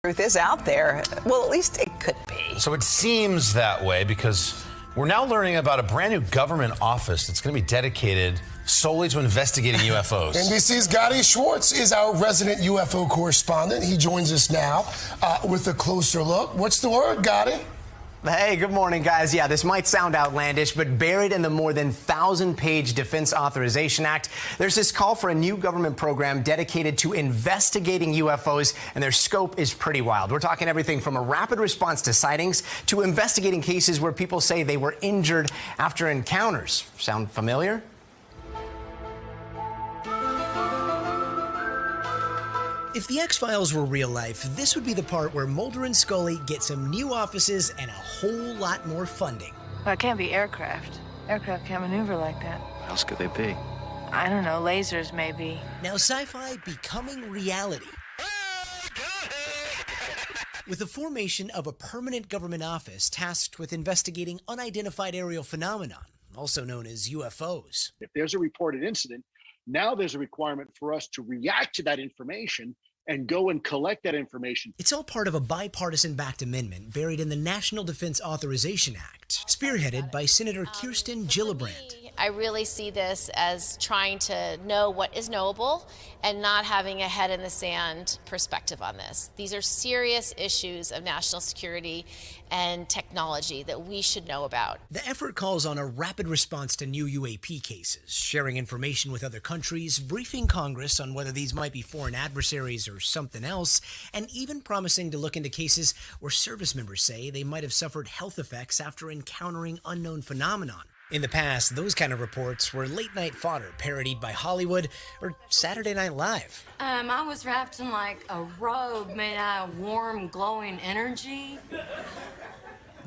truth is out there. Well, at least it could be. So it seems that way because we're now learning about a brand new government office that's going to be dedicated solely to investigating UFOs. NBC's Gotti Schwartz is our resident UFO correspondent. He joins us now with a closer look. What's the word, Gotti? Hey, good morning, guys. Yeah, this might sound outlandish, but buried in the more than 1,000-page Defense Authorization Act, there's this call for a new government program dedicated to investigating UFOs, and their scope is pretty wild. We're talking everything from a rapid response to sightings to investigating cases where people say they were injured after encounters. Sound familiar? If the X-Files were real life, this would be the part where Mulder and Scully get some new offices and a whole lot more funding. Well, it can't be aircraft. Aircraft can't maneuver like that. What else could they be? I don't know, lasers maybe. Now sci-fi becoming reality. With the formation of a permanent government office tasked with investigating unidentified aerial phenomenon, also known as UFOs. If there's a reported incident, now there's a requirement for us to react to that information and go and collect that information. It's all part of a bipartisan-backed amendment buried in the National Defense Authorization Act, spearheaded by Senator Kirsten Gillibrand. I really see this as trying to know what is knowable and not having a head in the sand perspective on this. These are serious issues of national security and technology that we should know about. The effort calls on a rapid response to new UAP cases, sharing information with other countries, briefing Congress on whether these might be foreign adversaries or something else, and even promising to look into cases where service members say they might have suffered health effects after encountering unknown phenomenon. In the past, those kind of reports were late-night fodder parodied by Hollywood or Saturday Night Live. I was wrapped in like a robe made out of warm, glowing energy.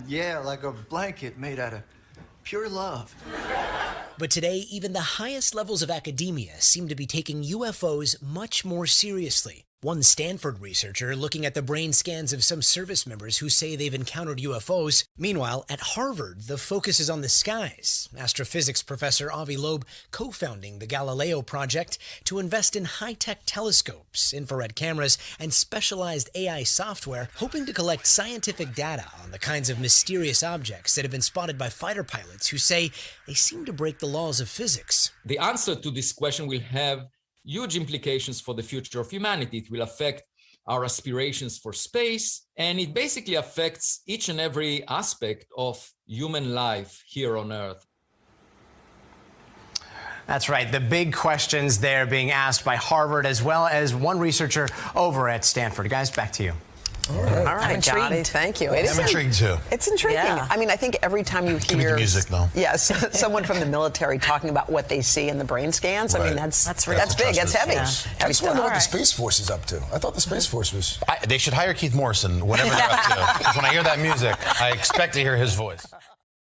Yeah, like a blanket made out of pure love. But today, even the highest levels of academia seem to be taking UFOs much more seriously. One Stanford researcher looking at the brain scans of some service members who say they've encountered UFOs. Meanwhile, at Harvard, the focus is on the skies. Astrophysics professor Avi Loeb co-founding the Galileo Project to invest in high-tech telescopes, infrared cameras, and specialized AI software, hoping to collect scientific data on the kinds of mysterious objects that have been spotted by fighter pilots who say they seem to break the laws of physics. The answer to this question will have huge implications for the future of humanity. It will affect our aspirations for space, and it basically affects each and every aspect of human life here on Earth. That's right. The big questions there being asked by Harvard as well as one researcher over at Stanford. Guys, back to you. All right, Johnny, thank you. I'm intrigued too. It's intriguing. Yeah. I mean, I think every time you Give me hear the music, though. Yes, someone from the military talking about what they see in the brain scans. Right. I mean, that's big. trust That's it. heavy. I Heavy just want to know stuff. what the Space Force is up to. I thought the Space Force was... They should hire Keith Morrison, whatever they're up to. 'Cause when I hear that music, I expect to hear his voice.